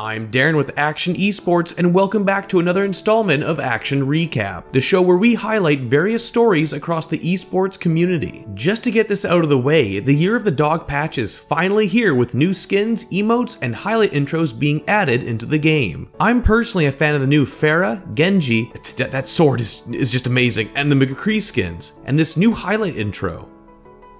I'm Darren with Akshon Esports, and welcome back to another installment of Akshon Recap, the show where we highlight various stories across the esports community. Just to get this out of the way, the Year of the Dog patch is finally here with new skins, emotes, and highlight intros being added into the game. I'm personally a fan of the new Pharah, Genji, that sword is just amazing, and the McCree skins, and this new highlight intro.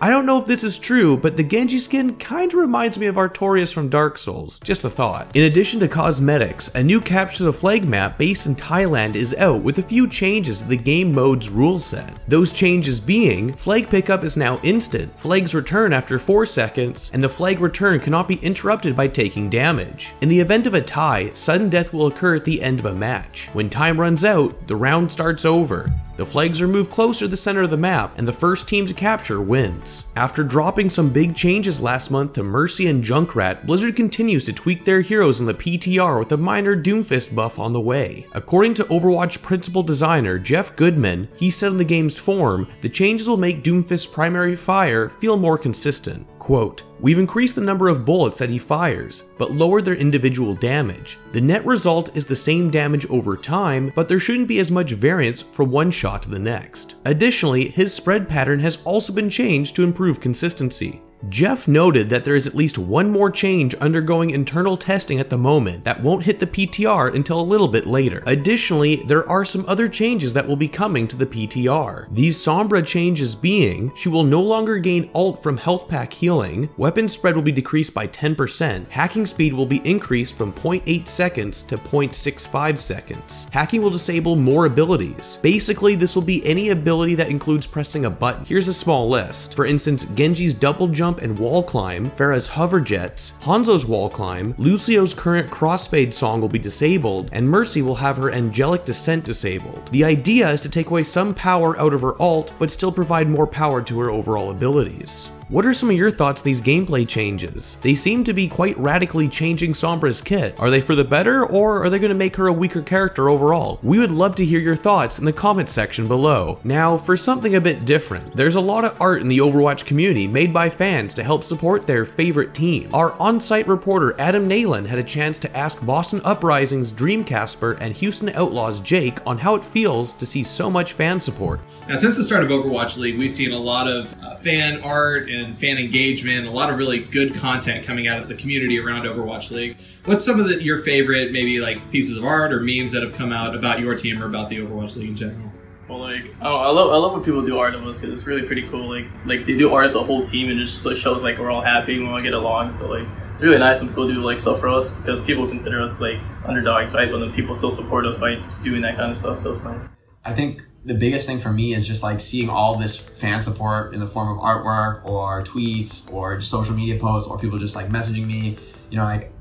I don't know if this is true, but the Genji skin kinda reminds me of Artorias from Dark Souls, just a thought. In addition to cosmetics, a new Capture the Flag map based in Thailand is out with a few changes to the game mode's rule set. Those changes being, flag pickup is now instant, flags return after 4 seconds, and the flag return cannot be interrupted by taking damage. In the event of a tie, sudden death will occur at the end of a match. When time runs out, the round starts over. The flags are moved closer to the center of the map, and the first team to capture wins. After dropping some big changes last month to Mercy and Junkrat, Blizzard continues to tweak their heroes in the PTR with a minor Doomfist buff on the way. According to Overwatch principal designer Jeff Goodman, he said in the game's forum, the changes will make Doomfist's primary fire feel more consistent. Quote, "We've increased the number of bullets that he fires, but lowered their individual damage. The net result is the same damage over time, but there shouldn't be as much variance from one shot to the next." Additionally, his spread pattern has also been changed to improve consistency. Jeff noted that there is at least one more change undergoing internal testing at the moment that won't hit the PTR until a little bit later. Additionally, there are some other changes that will be coming to the PTR. These Sombra changes being, she will no longer gain ult from health pack healing, weapon spread will be decreased by 10%, hacking speed will be increased from 0.8 seconds to 0.65 seconds. Hacking will disable more abilities. Basically, this will be any ability that includes pressing a button. Here's a small list. For instance, Genji's double jump and wall climb, Pharah's hover jets, Hanzo's wall climb, Lucio's current crossfade song will be disabled, and Mercy will have her angelic descent disabled. The idea is to take away some power out of her ult, but still provide more power to her overall abilities. What are some of your thoughts on these gameplay changes? They seem to be quite radically changing Sombra's kit. Are they for the better, or are they going to make her a weaker character overall? We would love to hear your thoughts in the comments section below. Now, for something a bit different, there's a lot of art in the Overwatch community made by fans to help support their favorite team. Our on-site reporter Adam Nayland had a chance to ask Boston Uprising's Dreamcasper and Houston Outlaws Jake on how it feels to see so much fan support. Now, since the start of Overwatch League, we've seen a lot of fan art and fan engagement, a lot of really good content coming out of the community around Overwatch League. What's some of your favorite, maybe like pieces of art or memes that have come out about your team or about the Overwatch League in general? Well, I love when people do art of us because it's really pretty cool. Like they do art of the whole team and it just shows like we're all happy and we all get along. So it's really nice when people do like stuff for us because people consider us like underdogs, right? But then people still support us by doing that kind of stuff. So it's nice. I think the biggest thing for me is just like seeing all this fan support in the form of artwork or tweets or just social media posts or people just like messaging me. You know, like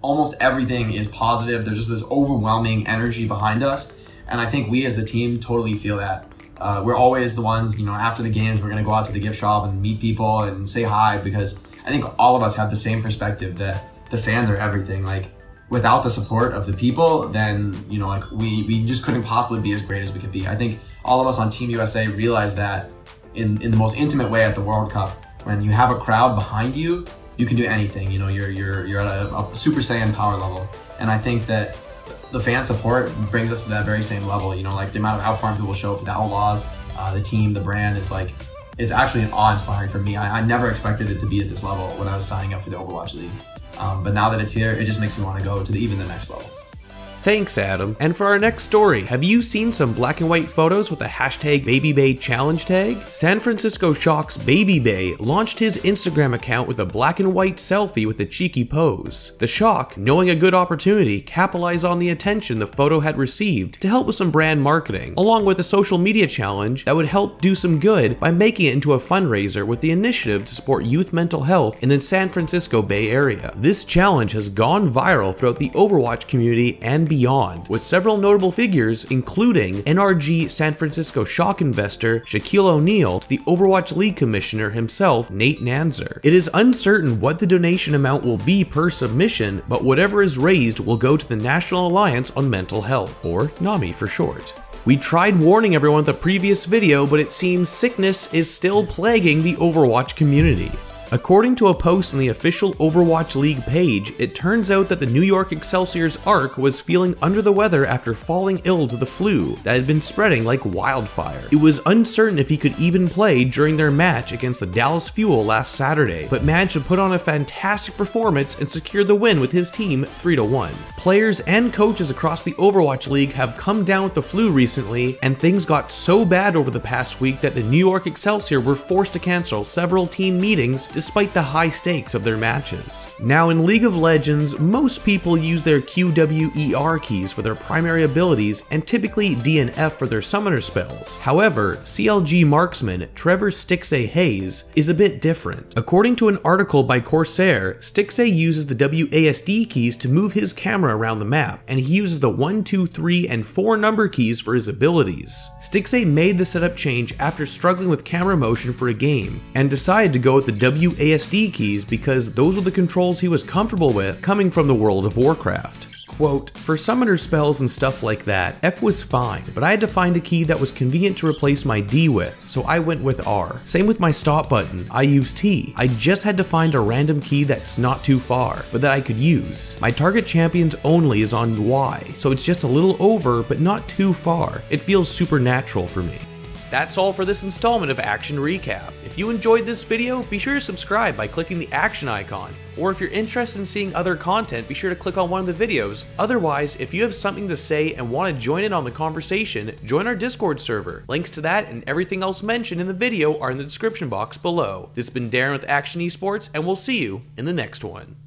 almost everything is positive. There's just this overwhelming energy behind us. And I think we as the team totally feel that. We're always the ones, you know, after the games, we're going to go out to the gift shop and meet people and say hi because I think all of us have the same perspective that the fans are everything. Like, without the support of the people, then, you know, like we just couldn't possibly be as great as we could be. I think all of us on Team USA realize that in the most intimate way at the World Cup, when you have a crowd behind you, you can do anything. You know, you're at a Super Saiyan power level. And I think that the fan support brings us to that very same level. You know, like the amount of outpouring people show up for the Outlaws, the team, the brand, it's like, it's actually awe-inspiring for me. I never expected it to be at this level when I was signing up for the Overwatch League. But now that it's here, it just makes me want to go to even the next level. Thanks, Adam. And for our next story, have you seen some black and white photos with the hashtag BabyBay challenge tag? San Francisco Shock's BabyBay launched his Instagram account with a black and white selfie with a cheeky pose. The Shock, knowing a good opportunity, capitalized on the attention the photo had received to help with some brand marketing, along with a social media challenge that would help do some good by making it into a fundraiser with the initiative to support youth mental health in the San Francisco Bay Area. This challenge has gone viral throughout the Overwatch community and beyond, with several notable figures including NRG San Francisco Shock investor Shaquille O'Neal to the Overwatch League commissioner himself, Nate Nanzer. It is uncertain what the donation amount will be per submission, but whatever is raised will go to the National Alliance on Mental Health, or NAMI for short. We tried warning everyone with the previous video, but it seems sickness is still plaguing the Overwatch community. According to a post on the official Overwatch League page, it turns out that the New York Excelsior's Arc was feeling under the weather after falling ill to the flu that had been spreading like wildfire. It was uncertain if he could even play during their match against the Dallas Fuel last Saturday, but managed to put on a fantastic performance and secure the win with his team 3-1. Players and coaches across the Overwatch League have come down with the flu recently, and things got so bad over the past week that the New York Excelsior were forced to cancel several team meetings despite the high stakes of their matches. Now in League of Legends, most people use their QWER keys for their primary abilities and typically D and F for their summoner spells. However, CLG marksman Trevor Stixxay Hayes is a bit different. According to an article by Corsair, Stixxay uses the WASD keys to move his camera around the map, and he uses the 1, 2, 3, and 4 number keys for his abilities. Stixxay made the setup change after struggling with camera motion for a game, and decided to go with the WASD keys because those were the controls he was comfortable with coming from the World of Warcraft. Quote, for summoner spells and stuff like that, F was fine, but I had to find a key that was convenient to replace my D with, so I went with R. Same with my stop button, I used T. I just had to find a random key that's not too far, but that I could use. My target champions only is on Y, so it's just a little over, but not too far. It feels supernatural for me. That's all for this installment of Action Recap. If you enjoyed this video, be sure to subscribe by clicking the action icon, or if you're interested in seeing other content, be sure to click on one of the videos. Otherwise, if you have something to say and want to join in on the conversation, join our Discord server. Links to that and everything else mentioned in the video are in the description box below. This has been Darren with Akshon Esports, and we'll see you in the next one.